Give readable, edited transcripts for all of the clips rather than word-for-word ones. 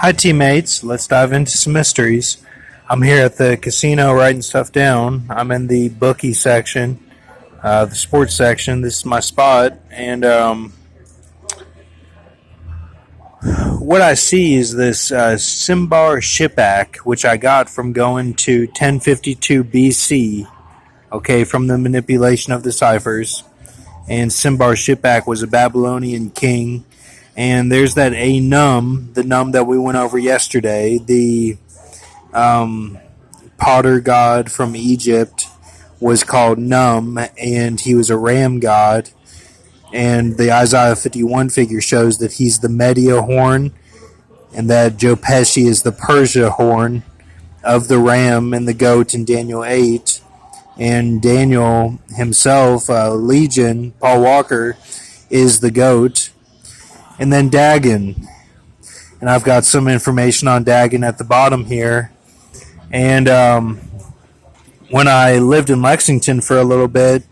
Hi, teammates. Let's dive into some mysteries. I'm here at the casino writing stuff down. I'm in the bookie section, the sports section. This is my spot. And what I see is this Simbar shipak, which I got from going to 1052 BC, okay, from the manipulation of the ciphers. And Simbar shipak was a Babylonian king. And there's that Anum, the Num that we went over yesterday, the potter god from Egypt was called Num, and he was a ram god. And the Isaiah 51 figure shows that he's the Media horn, and that Joe Pesci is the Persia horn of the ram and the goat in Daniel 8. And Daniel himself, Legion, Paul Walker, is the goat. And then Dagon. And I've got some information on Dagon at the bottom here. And when I lived in Lexington for a little bit,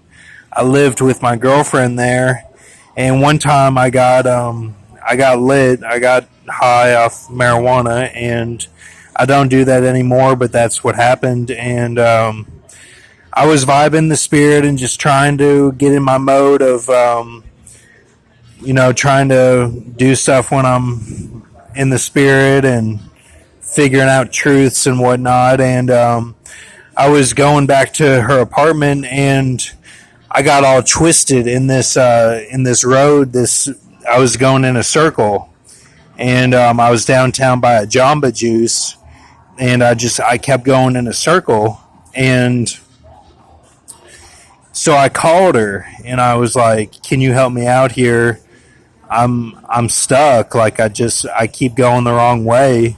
I lived with my girlfriend there. And one time I got lit. I got high off marijuana, and I don't do that anymore. But that's what happened. And I was vibing the spirit and just trying to get in my mode of trying to do stuff when I'm in the spirit and figuring out truths and whatnot. And I was going back to her apartment, and I got all twisted in this road. I was going in a circle, and I was downtown by a Jamba Juice, and I kept going in a circle. And so I called her, and I was like, "Can you help me out here? I'm stuck. Like I keep going the wrong way."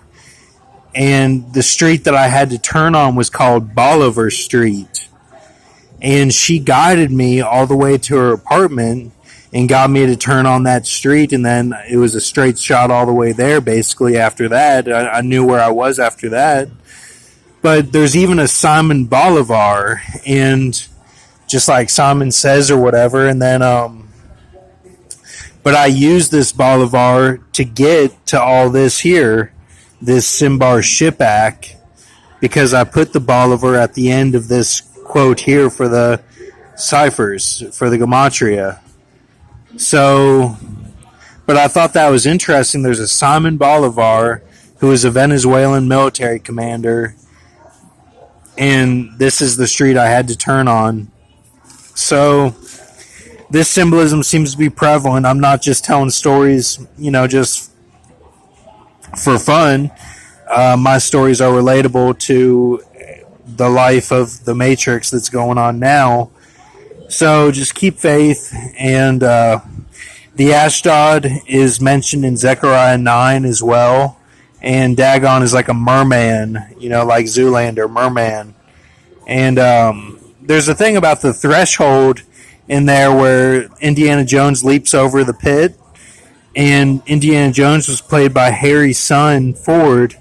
And the street that I had to turn on was called Bolivar Street. And she guided me all the way to her apartment and got me to turn on that street. And then it was a straight shot all the way there, basically, after that. I knew where I was after that. But there's even a Simon Bolivar, and just like Simon Says or whatever. And then, but I used this Bolivar to get to all this here, this Simbar shipak, because I put the Bolivar at the end of this quote here for the ciphers, for the gematria. So, but I thought that was interesting. There's a Simon Bolivar who is a Venezuelan military commander, and this is the street I had to turn on. So this symbolism seems to be prevalent. I'm not just telling stories, just for fun. My stories are relatable to the life of the Matrix that's going on now. So just keep faith. And the Ashdod is mentioned in Zechariah 9 as well. And Dagon is like a merman, like Zoolander, merman. And there's a thing about the threshold in there where Indiana Jones leaps over the pit. And Indiana Jones was played by Harry's son, Ford,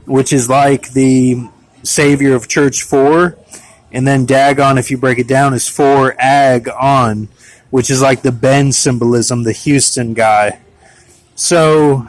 which is like the savior of Church 4. And then Dagon, if you break it down, is for Ag on, which is like the Ben symbolism, the Houston guy. So